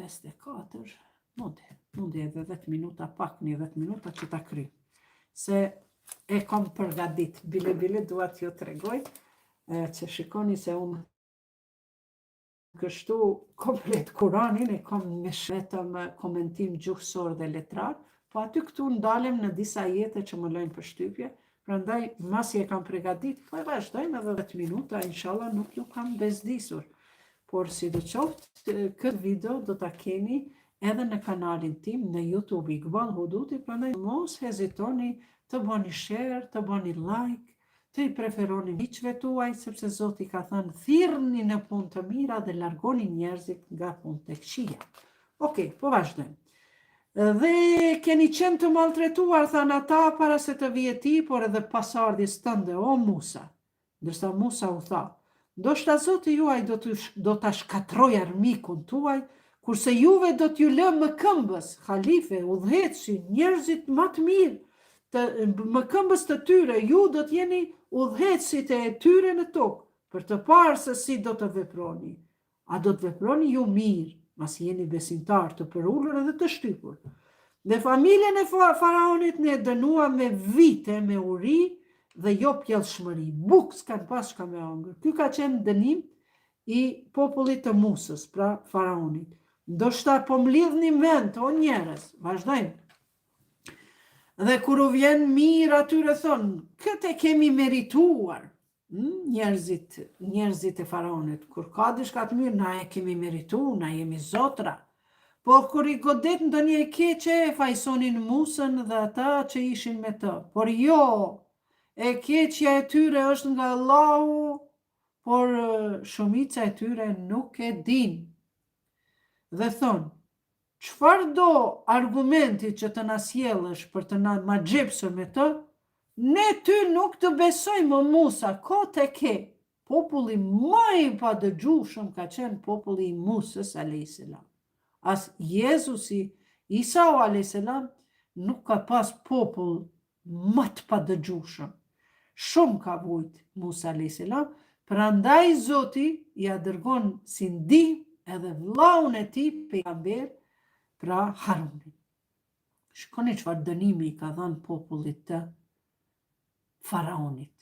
8:54, mundi edhe 10 minuta, pak një 10 minuta që ta kry. Se e kom përgadit, bile dua t'ju tregoj, që shikoni se unë kështu komplet Kuranin e kom me vetëm komentim gjuhësor dhe letrar, po aty këtu ndalem në disa jete që më lojnë përshtypje, prandaj masi e kam përgadit, po e vazhdojmë edhe 10 minuta, inshallah nuk ju kam bezdisur. Por si dhe qoftë, këtë video do ta keni edhe në kanalin tim në YouTube Iqbal Huduti, prandaj mos hezitoni të bëni share, të bëni like, të i preferoni miqve tuaj, sepse Zoti ka thënë thirrni në punë të mira dhe largoni njerëzit nga punë të këqija. Okej, po vazhdojmë. Dhe keni qenë të maltretuar, thanë ata, para se të vihet ti, por edhe pasardhjes tënde, o Musa. Ndërsa Musa u tha, ndoshta Zoti juaj do ta shkatroj armikun tuaj, kurse juve do t'ju lë më këmbës, halife, udhëheci, njerëzit më të mirë, më këmbës të tyre, ju do t'jeni udhëhecit e tyre në tokë, për të parë se si do të veproni. A do të veproni ju mirë, mas jeni besimtar të përullur edhe të shtypur. Dhe familjen e faraonit ne dënua me vite, me uri dhe jo pjellshmëri. Buk s'kan pas shka me ongër. Ky ka qenë dënim i popullit të Musës, pra faraonit. Ndoshta po mlidhni mend, o njerëz, vazhdojmë. Dhe kur u vjen mirë atyre thonë, këtë e kemi merituar, njerëzit e faraonit, kur ka diçka të mirë, na e kemi merituar, na jemi zotra. Po kur i godet ndonjë e keqe, e fajsonin Musën dhe ata që ishin me të. Por jo, e keqja e tyre është nga Allahu, por shumica e tyre nuk e din. Dhe thonë, çfarë do argumenti që të na sjellësh për të na ma xhepsur me të, ne ty nuk të besojmë, o Musa, kote ke. Populli më i padëgjueshëm ka qenë populli i Musës a.s. As Jezusi, Isa a.s. nuk ka pas popull më të padëgjueshëm. Shumë ka vujt Musa a.s. Prandaj Zoti ja dërgon si ndihmë edhe vllaun e tij pejgamber, pra Harunin. Shikoni çfarë dënimi ka dhënë popullit të faraonit.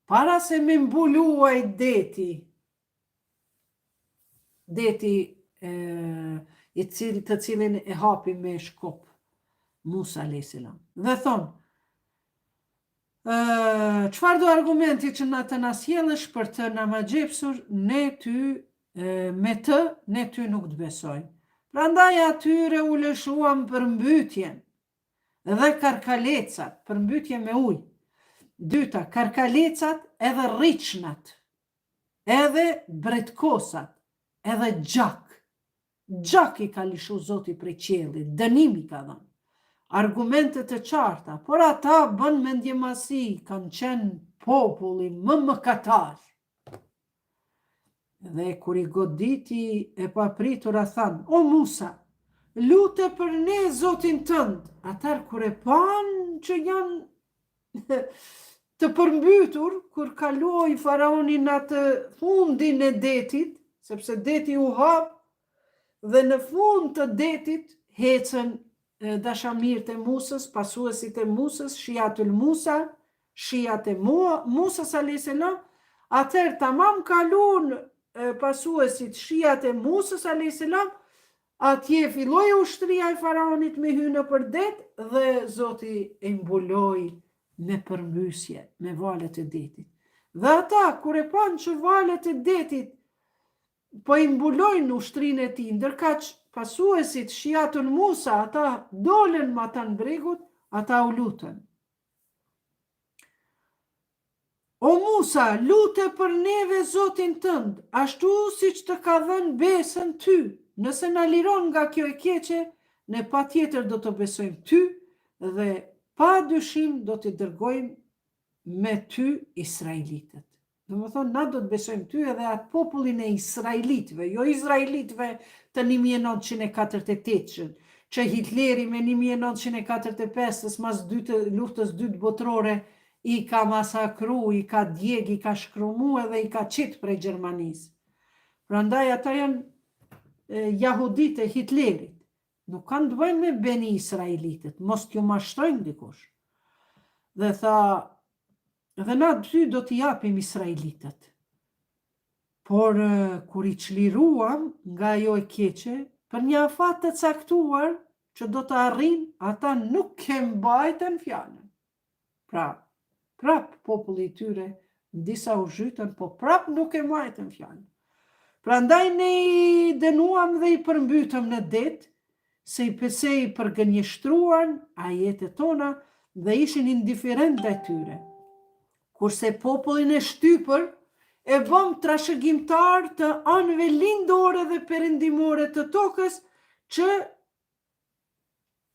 Para se me mbuluaj deti të cilin e hapi me shkop Musa a.s. Dhe thonë, çfarë do argumenti që na të na sjellësh për të na ma xhepsur, ne ty nuk të besojmë. Prandaj atyre u lëshuam përmbytjen dhe karkalecat, përmbytje me ujë. Dyta, karkalecat edhe rriçnat, edhe bretkosat, edhe gjak. Gjak i ka lëshu Zoti prej qiellit, dënimi ka dhënë. Argumente të qarta, por ata bën mendjemasi, kanë qenë populli më mëkatar. Dhe kur i goditi e papritura thanë, o Musa, lute për ne Zotin tënd. Atar kur e pan që janë të përmbytur, kur kaloi faraonin atë fundin e detit, sepse deti u hap, dhe në fund të detit hecën dashamirët e Musës, pasuesit e Musës, shiatul Musa, shiat e Musës a.s. Atëherë tamam kalun pasuesit shiat e Musës a.s. Atje filloi ushtria e faraonit me hyrë nëpër det dhe Zoti e mbuloi me përmbysje, me valet e detit. Dhe ata, kur e panë që valet e detit po i mbulojnë ushtrinë e tij, ndërkaq pasuesit shiatun Musa, ata dolen me ata në bregut, ata u lutën. O Musa, lute për neve Zotin tënd, ashtu siç të ka dhënë besën ty. Nëse na liron nga kjo e keqe, ne patjetër do të besojmë ty dhe pa dyshim do të dërgojmë me ty Israelitët. Domethënë, na do të besojmë ty edhe atë popullin e Israelitëve, jo Izraelitëve të 1948, që Hitleri me 1945, mas luftës dytë botërore, i ka masakru, i ka djeg, i ka shkrumu edhe i ka qitë prej Gjermanisë. Prandaj ata janë jahudit e Hitlerit. Nuk kanë të bëjnë me Beni Israelitet, mos t'ju mashtrojnë dikush. Dhe tha, dhe na dy do t'i japim Israelitet. Por kur I çliruam nga ajo e keqe, për një afat të caktuar që do të arrin, ata nuk e mbajtën fjalën. Pra, prap populli I tyre, disa u zhytën, po prap nuk e mbajtën fjalën. Prandaj ne I dënuam dhe I përmbytëm në det, se I përgënjeshtruan ajetet tona dhe ishin indiferent ndaj tyre. Kurse popullin e shtypër e bëm trashëgimtar të anëve lindore dhe perëndimore të tokës që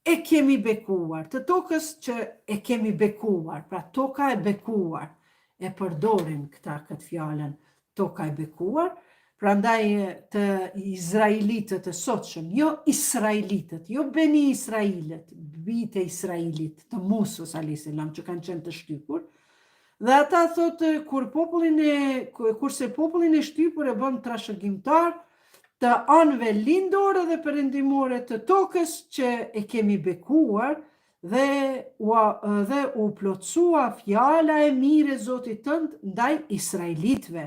e kemi bekuar, të tokës që e kemi bekuar, pra toka e bekuar, e përdorim këtë fjalën, toka e bekuar, prandaj të izraelitët e sotshëm, jo israelitët, jo Beni Israilet, bijtë e Israelit, të Musës a.s. që kanë qenë të shtypur, dhe ata thotë kurse popullin e shtypur e bën trashëgimtar të anëve lindore dhe perëndimore të tokës që e kemi bekuar dhe u plotësua fjala e mirë e Zotit tënd ndaj Israelitëve,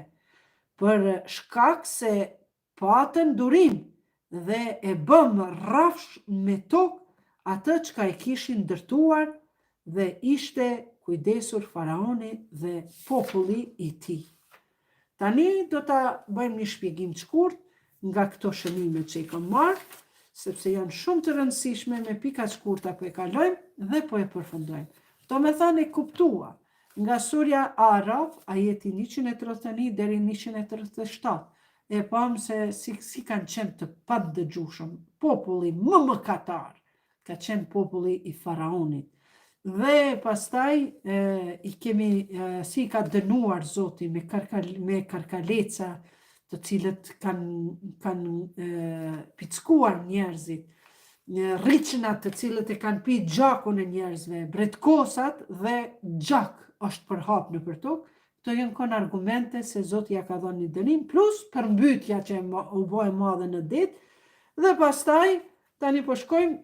për shkak se patën durim dhe e bëm rrafsh me tokë atë çka e kishin ndërtuar dhe ishte kujdesur faraoni dhe populli I tij. Tani do ta bëjmë një shpjegim të shkurt nga këto shënime që I kam marrë, sepse janë shumë të rëndësishme, me pika të shkurta po e kalojmë dhe po e përfundojmë. Do me thënë e kuptua nga surja Araf, ajeti 131 deri 137, e pam se si kanë qenë të padëgjueshëm, populli më mëkatar, ka qenë populli I faraonit. Dhe pastaj I kemi si ka dënuar Zoti me karkaleca të cilët kanë pickuar njerëzit, rriçnat të cilët e kanë pi gjakun e njerëzve, bretkosat dhe gjak është përhap në për tokë. Këto janë kon argumente se Zoti ja ka dhënë një dënim, plus përmbytja që u bë e madhe në det, dhe pastaj tani po shkojmë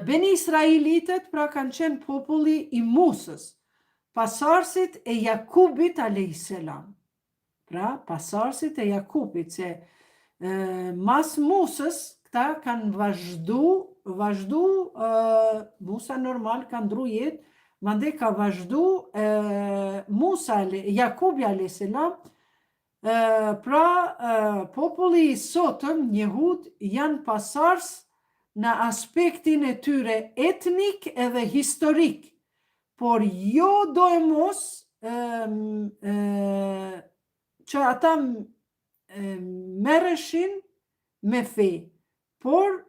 Beni Israelitet, pra kanë qenë populli I Musës, pasarësit e Jakubit a.s. Pra, pasarësit e Jakubit, se mas Musës, këta kanë vazhdu, Musa normal ka ndru jetë, mande ka vazhdu Jakubi a.s. Pra, populli I sotëm, njehud, janë pasarës në aspektin e tyre etnik edhe historik, por jo do e mos që ata merreshin me fe, por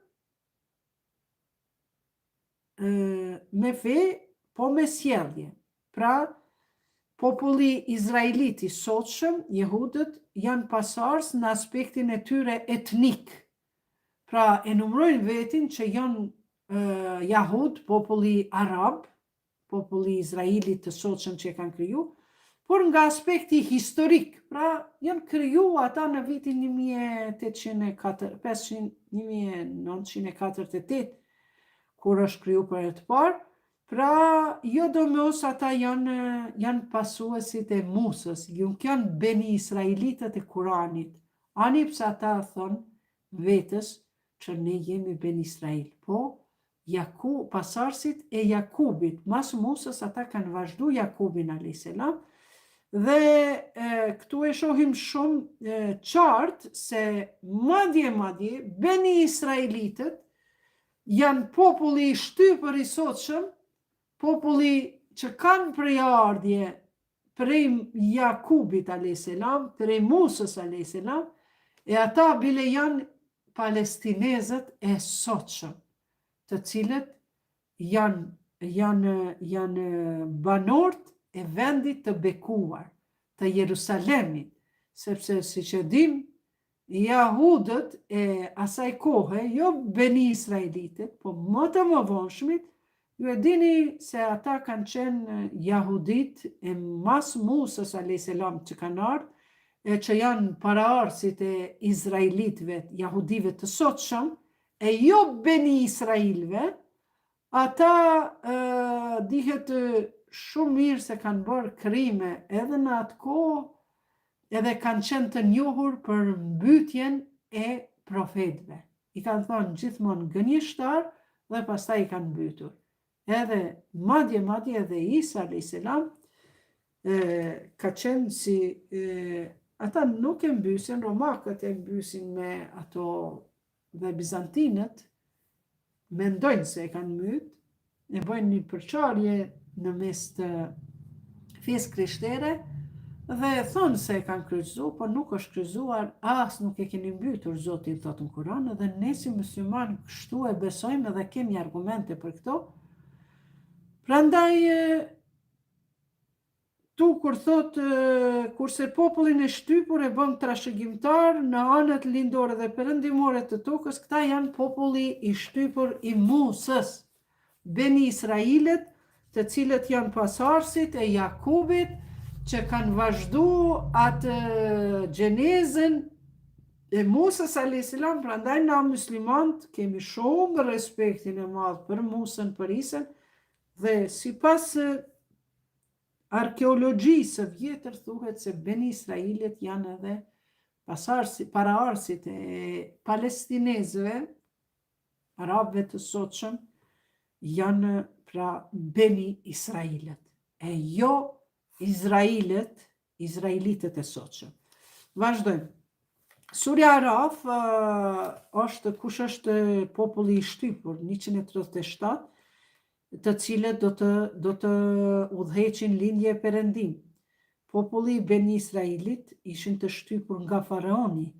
me fe, po me sjellje. Pra, populli izraeliti sotshëm, jehudët, janë pasarës në aspektin e tyre etnik. Pra, e numrojnë vetin që janë jahud, populli arab, populli Izraelit të sotshëm që e kanë kriju, por nga aspekti historik, pra janë kriju ata në vitin 1948, kur është kriju për e të parë, pra jo do mos ata janë pasuesit e Musës, janë Beni Israelitët e Kuranit, ani pse ata thonë vetës që ne jemi Ben Israel, po pasarësit e Jakubit, mas Musës ata kanë vazhdu Jakubin a.s. Dhe këtu e shohim shumë qartë se madje Beni Israelitët janë populli I shtypër I sotshëm, populli që kanë prejardhje prej Jakubit a.s., prej Musës a.s., e ata bile janë palestinezët e sotshëm, të cilët janë banorët e vendit të bekuar, të Jerusalemit, sepse si që dim, jahudët e asaj kohe, jo Beni Israelitet, po më të më vonshmit, ju e dini se ata kanë qenë jahudit e mas Musës a.s. që kanë ardhur, e që janë paraardhësit e izraelitëve, jahudive të sotshëm, e jo Beni Israilve, ata dihet shumë mirë se kanë bërë krime edhe në atë kohë, edhe kanë qenë të njohur për mbytjen e profetëve. I kanë thonë gjithmonë gënjeshtar dhe pastaj i kanë mbytur. Edhe madje edhe Isa a.s. Ka qenë si ata nuk e mbysin, romakët e mbysin me ato dhe bizantinët mendojnë se e kanë mbyt, e bëjnë një përçarje në mes të fesë krishtere dhe thonë se e kanë kryqëzu, por nuk është kryqëzuar, as nuk e keni mbytur, Zoti thotë në Kur'an, dhe ne si musliman kështu e besojmë dhe kemi argumente për këto. Prandaj tu kur thot kurse popullin e shtypur e bën trashëgimtar në anët lindore dhe perëndimore të tokës, këta janë populli i shtypur i Musës, Beni Israilet, të cilët janë pasardhësit e Jakubit, që kanë vazhdu atë gjenezën e Musës a.s. Prandaj na muslimant kemi shumë respektin e madh për Musën, për Isën, dhe sipas arkeologjisë vjetër thuhet se Beni Israilet janë edhe paraardhësit e palestinezëve, arabëve të sotshëm, janë pra Beni Israilet, e jo Izraelitët e sotshëm. Vazhdojmë. Surja Araf kush është populli i shtypur, 137, të cilët do të udhëheqin lindje e perëndim. Populli i Beni Israilit ishin të shtypur nga faraoni,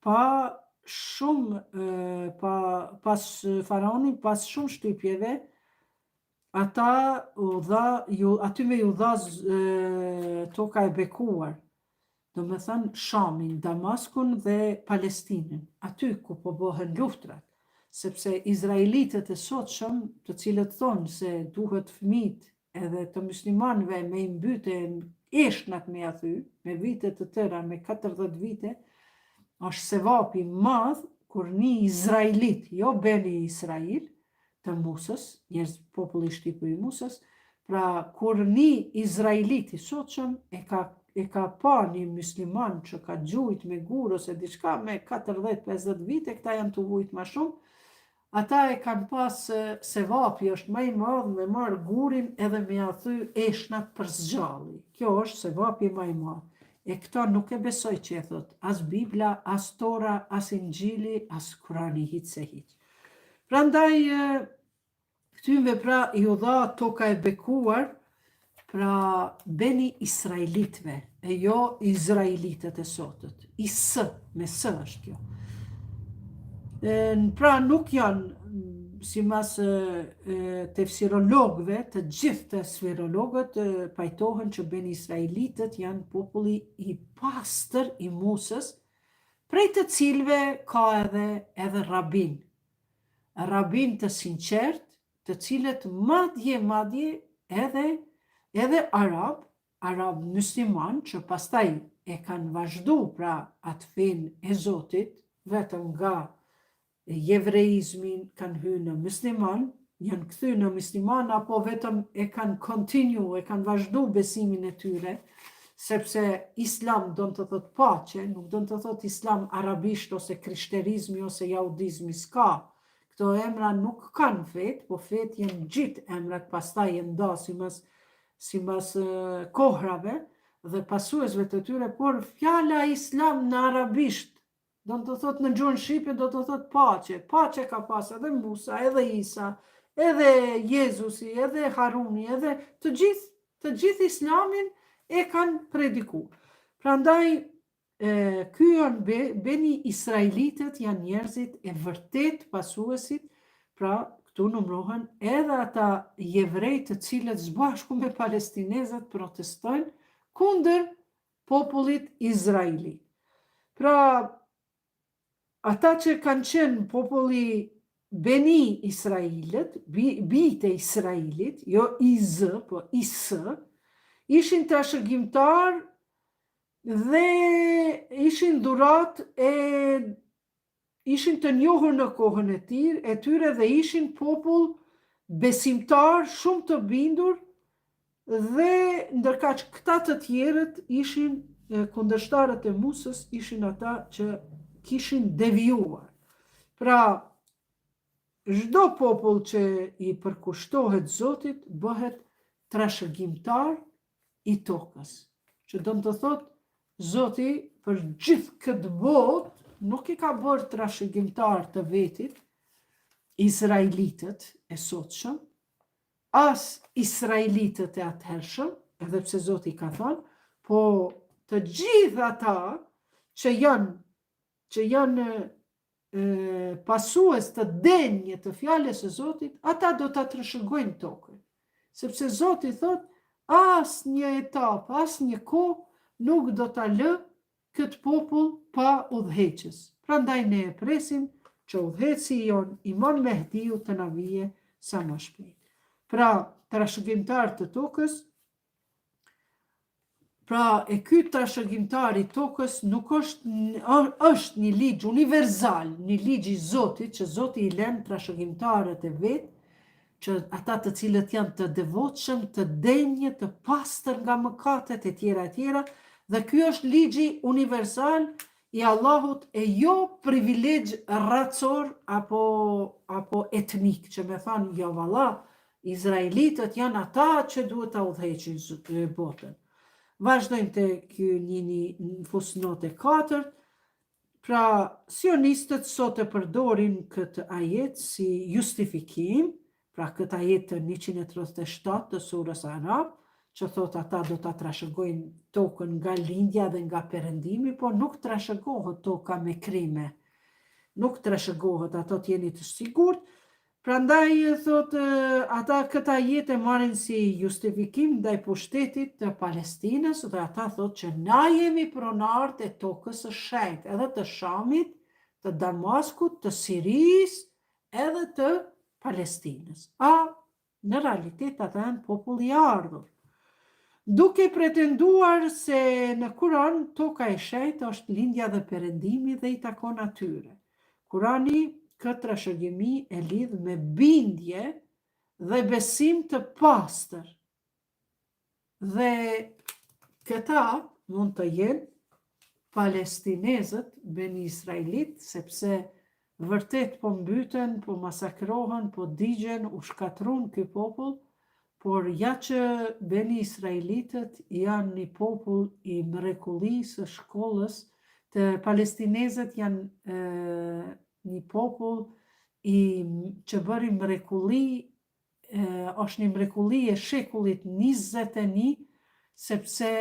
pas faraoni, pas shumë shtypjeve, atyme ju dha toka e bekuar, do me thënë Shamin, Damaskun dhe Palestinën, aty ku po bëhen luftrat, sepse izraelitët e sotshëm, të cilët thonë se duhet fëmijët edhe të muslimanëve me i mbyte eshnat me athy, me vite të tëra, me 40 vite, është sevapi madh kur një izraelit, jo Beni Israil, të Musës, njerëz populli i shtypur i Musës, pra kur një izraelit i sotshëm e ka pa një musliman që ka gjujt me gur ose diçka me 40-50 vite, këta janë të vujt ma shumë, ata e kanë pas sevapi është më i madh me marr gurin edhe me athy eshnat për zgjalli. Kjo është sevapi më i madh. E këto nuk e besoj që e thot as Bibla, as Tora, as Injili, as Kurani, hiç se hiç. Prandaj këtyve pra ju dha toka e bekuar, pra Beni Israelitëve, e jo Izraelitët e sotët. Isë, me së është kjo. Pra nuk janë, simas tefsirologëve, të gjithë të sferologët pajtohen që Beni Israelitët janë populli i pastër i Musës, prej të cilve ka edhe rabin të sinqert, të cilët madje edhe arab musliman, që pastaj e kanë vazhdu pra atë fenë e Zotit, vetëm nga jevreizmin kanë hyrë në musliman, janë kthy në musliman, apo vetëm e kanë e kanë vazhdu besimin e tyre, sepse islam do të thot paqe, nuk do të thot islam arabisht ose krishterizmi ose jahudizmi, s'ka. Këto emra nuk kanë fet, po fet jenë gjithë emrat, pastaj jenë nda simas kohrave dhe pasuesve të tyre, por fjala islam në arabisht, do të thot në gjuhën shqipe, do të thot paqe. Paqe ka pas edhe Musa, edhe Isa, edhe Jezusi, edhe Haruni, edhe të gjithë islamin e kanë prediku. Prandaj, ky janë Beni Israelitët, janë njerëzit e vërtet pasuesit, pra këtu numërohen edhe ata jevrejt të cilët zbashku me palestinezët protestojnë kundër popullit izraeli. Pra, ata që kanë qenë populli Beni Israelit, bijtë e Israelit, jo Izë, po Isë, ishin trashëgimtar dhe ishin dhurat ishin të njohur në kohën e tyre dhe ishin popull besimtar, shumë të bindur, dhe ndërka që këta të tjerët ishin kundërshtarët e Musës, ishin ata që kishin devijuar. Pra, çdo popull që i përkushtohet Zotit bëhet trashëgimtar i tokës. Që do të thotë Zoti për gjithë këtë botë nuk i ka bërë trashëgimtar të vetit izraelitët e sotshëm, as izraelitët e atëhershëm, edhe pse Zoti ka thënë, po të gjithë ata që janë pasues të denjë të fjalës së Zotit, ata do ta trashëgojnë tokën. Sepse Zoti thotë, asnjë etapë, asnjë kohë nuk do ta lë këtë popull pa udhëheqës. Prandaj ne e presim që udhëheci jon Imam Mehdiu të na vijë sa më shpejt. Pra, trashëgimtar të tokës, pra e ky trashëgimtar i tokës nuk është një ligj universal, një ligj i Zotit, që Zoti i lën trashëgimtarët e vet, që ata të cilët janë të devotshëm, të denjë, të pastër nga mëkatet e tjera, dhe ky është ligji universal i Allahut e jo privilegj racor apo etnik, që me thanë, jo valla, izraelitët janë ata që duhet ta udhëheqin botën. Vazhdojmë te ky një fusnote 4. Pra, sionistët sot e përdorin këtë ajet si justifikim, pra këtë ajet të 137 të surës Arab, që thot ata do ta trashëgojnë tokën nga lindja dhe nga perëndimi, po nuk trashëgohet toka me krime. Nuk trashëgohet, ato të jeni të sigurt. Prandaj thot ata këtë ajet e marrin si justifikim ndaj pushtetit të Palestinës, dhe ata thot që na jemi pronarët e tokës së shenjtë, edhe të Shamit, të Damaskut, të Sirisë, edhe të Palestinës. Në realitet ata janë popull i ardhur. Duke pretenduar se në Kur'an toka e shenjtë është lindja dhe perëndimi dhe i takon atyre. Kurani këtë trashëgimi e lidh me bindje dhe besim të pastër. Dhe këta mund të jenë palestinezët, beni israelit, sepse vërtet po mbyten, po masakrohen, po digjen, u shkatrun ky popull, por ja që beni israelitët janë një popull i mrekullisë, shkollës, të palestinezët janë një popull që bëri mrekulli, është një mrekulli e shekullit 21, sepse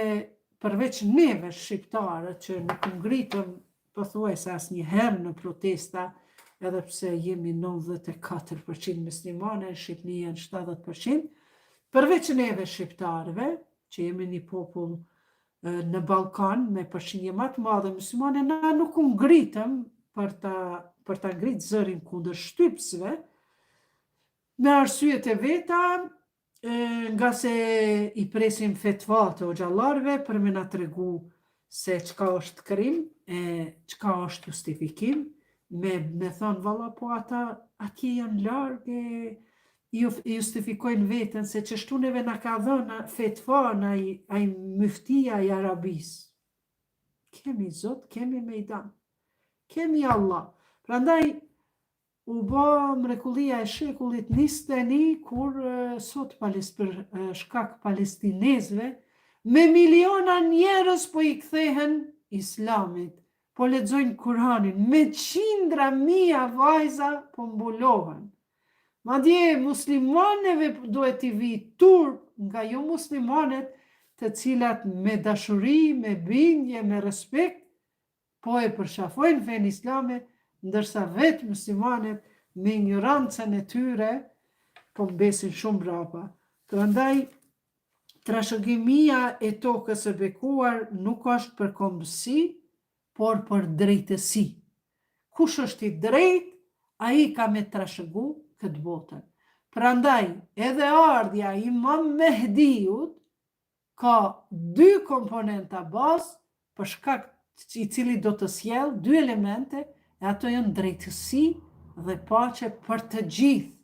përveç neve shqiptarët që nuk ngritëm pothuajse asnjëherë në protesta, edhe pse jemi 94% muslimane, në Shqipëri janë 70%, përveç neve shqiptarëve, që jemi një popull në Ballkan me përqindje më të madhe muslimane, na nuk u ngritëm për ta ngritë zërin kundër shtypsve, me arsyet e veta, nga se i presim fetva të hoxhallarëve për me na tregu se çka është krim, çka është justifikim, me thonë valla, po ata atje janë larg, i justifikojnë veten se çështu neve na ka dhënë fetva ai myftia i Arabisë. Kemi Zot, kemi mejdan, kemi Allah. Prandaj u bë mrekullia e shekullit 21 kur sot për shkak palestinezëve me miliona njerëz po i kthehen Islamit, po lexojnë Kur'anin, me qindra mijë vajza po mbulohen. Madje muslimaneve duhet i vi turp nga jo muslimanet, të cilat me dashuri, me bindje, me respekt, po e përshafojnë fenë islame, ndërsa vetë muslimanet me ignorancën e tyre po mbesin shumë brapa. Prandaj trashëgimia e tokës së bekuar nuk është për kombësi, por për drejtësi. Kush është i drejtë, ai ka me trashëgu këtë botën. Prandaj edhe ardhja i Imam Mehdiut ka 2 komponenta bazë, për shkak i cili do të sjell dy elemente, e ato janë drejtësi dhe paqe për të gjithë.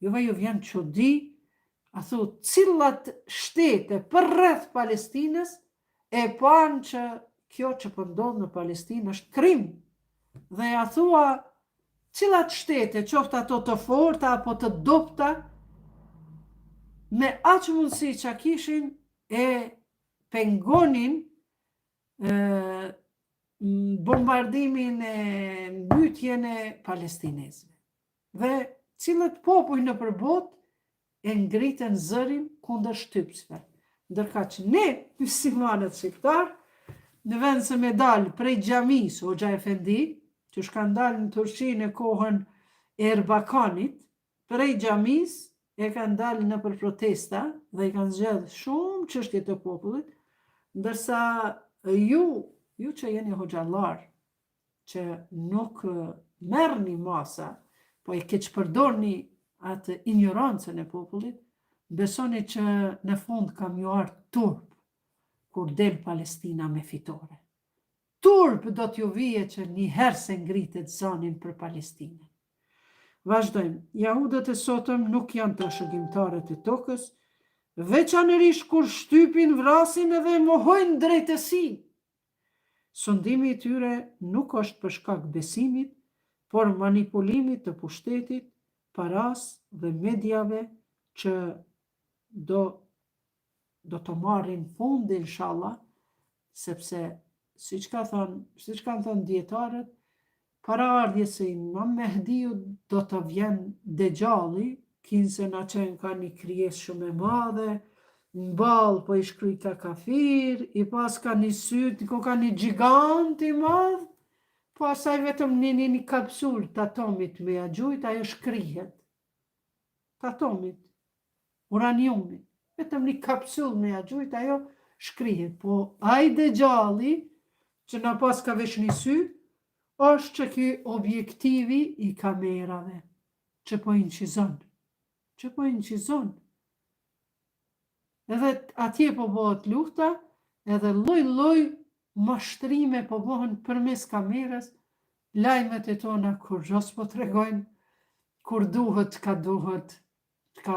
Juve ju vjen çudi, a thu, cilat shtete përreth Palestinës e panë që kjo që po ndodh në Palestinë është krim. Dhe ja thua, cilat shtete, qoftë ato të forta apo të dobta, me aq mundësi që kishin e pengonin bombardimin e mbytjen e palestinezëve. Dhe cilët popull në përbot e ngritën zërin kundër shtypsve. Ndërka që ne, muslimanët shqiptar, në vend se me dalë prej xhamis Hoxha Efendi, që shka ndalë në Turqi në kohën e Erbakanit, prej xhamis e kanë dalë në për protesta dhe i kanë zgjedhë shumë çështje të popullit, ndërsa ju që jeni hoxhallar, që nuk merrni masa, po e keq përdorni atë ignorancën e popullit, besoni që në fund kam ju ardhur turp kur del Palestina me fitore. Turp do t'ju vije që një herë se ngritet zonin për Palestinën. Vazhdojmë. Jahudët e sotëm nuk janë trashëgimtarët e tokës, veçanërisht kur shtypin, vrasin edhe mohojnë drejtësi. Sundimi i tyre nuk është për shkak besimit, por manipulimit të pushtetit, paras dhe mediave që do të marrin fund inshallah, sepse siç kanë thënë dietarët, para ardhjes së Imam Mehdiut do të vjen Dexhalli, kinse na qenë ka një krijesë shumë e madhe, mball po i shkruaj ka kafir, i pas ka një syt, ka një gjigant i madh, po asaj vetëm një kapsul të atomit me agjujt, ajo shkrihet. Të atomit, uraniumit, vetëm një kapsul me agjujt, ajo shkrihet. Po ai Dexhalli, që na pas ka vesh një sy, është që ky objektivi i kamerave, që po inqizon. Edhe atje po bëhet lufta, edhe lloj mashtrime po bëhen përmes kamerës, lajmet e tona kur jos po tregojnë, kur duhet, ka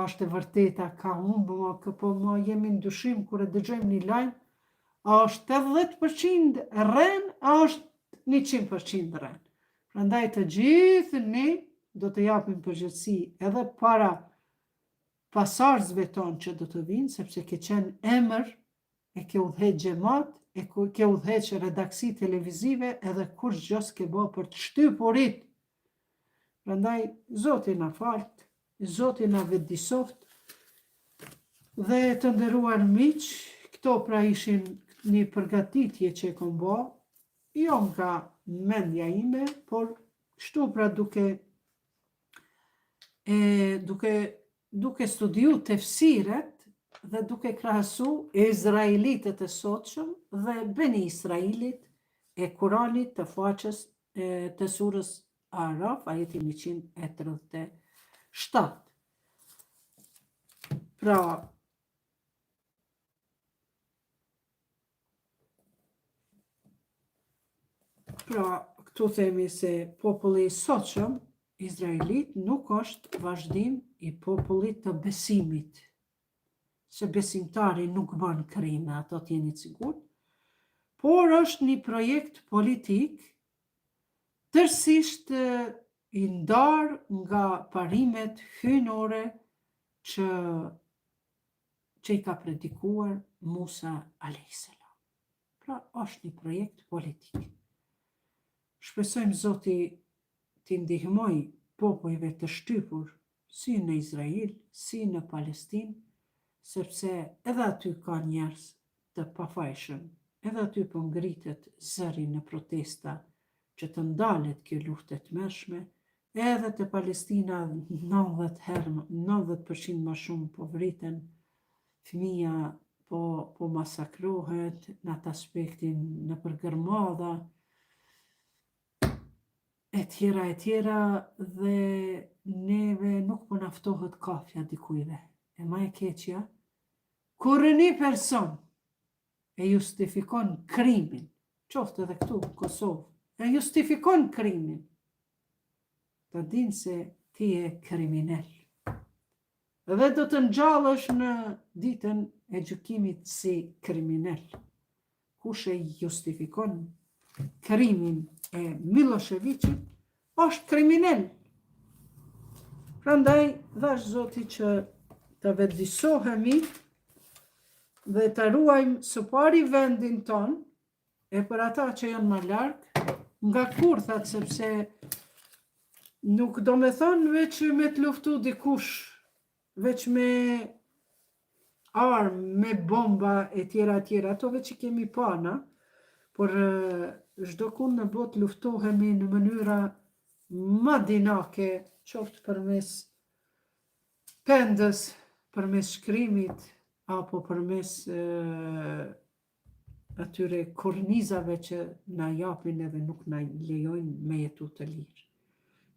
është e vërteta, ka humbë, po ma jemi në dyshim kur e dëgjojmë një lajm, a është 80% rren, a është 100% rren. Prandaj të gjithë ne do të japim përgjegjësi edhe para pasardhësve tonë që do të vinë, sepse ke qenë emër, e ke udhëheq xhamat, e ke udhëheq redaksi televizive, edhe kur gjos ke bë për të shtypurit. Prandaj Zoti na falt, Zoti na vetëdijsoft. Dhe të nderuar miq, këto pra ishin një përgatitje që e kom bë, jo nga mendja ime, por kështu pra duke studiu tefsiret dhe duke krahasu izraelitët e sotshëm dhe Beni Israilit e Kuranit të faqes të surës Araf, ajeti 137. Pra, këtu themi se populli i sotshëm, Izraelit, nuk është vazhdim i popullit të besimit, se besimtari nuk bën krime, ato t'jeni sigurt, por është një projekt politik tërësisht i ndarë nga parimet hyjnore që i ka predikuar Musa a.s. Pra, është një projekt politik. Shpresojmë Zoti t'i ndihmoj popujve të shtypur, si në Izrael, si në Palestinë, sepse edhe aty ka njerëz të pafajshëm, edhe aty po ngritet zëri në protesta që të ndalet kjo luftë e tmerrshme, edhe te Palestina 90% më shumë po vriten, fëmija po masakrohet në atë aspektin në përgërmadha, e tjera, dhe neve nuk po naftohet kafja dikujve. E ma e keqja, kur një person e justifikon krimin, qoftë edhe këtu në Kosovë, e justifikon krimin, të dinë se ti e kriminal. Dhe do të ngjallësh në ditën e gjykimit si kriminal. Kush e justifikon krimin e Miloševićit, është kriminal. Prandaj, thash Zoti që të vetëdijsohemi dhe të ruajmë së pari vendin ton, e për ata që janë më larg, nga kurthat, sepse nuk do me thonë veç me të luftu dikush, veç me armë, me bomba e tjera, ato veç që kemi pana, por çdo kund në botë luftohemi në mënyra më dinake, qoftë përmes pendës, përmes shkrimit, apo përmes atyre kornizave që na japin edhe nuk na lejojnë me jetu të lirë.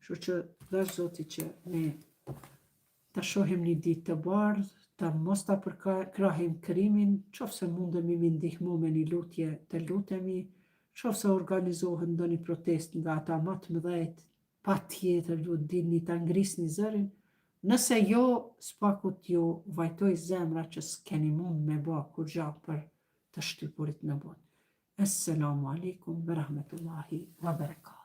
Kështu që dash Zoti që ne ta shohim një ditë të bardhë, ta mos ta përkrahim krimin, qofse mundemi mi ndihmu me një lutje të lutemi, qofse organizohet ndonjë protest nga ata më të mëdhejt, pa tjetër duhet dini ta ngrisni zërin, nëse jo, s'pakut ju vajtoj zemra që s'keni mund me ba kur gjatë për të shtypurit në botë. Assalamu alaikum wa rahmetullahi wa barakatuh.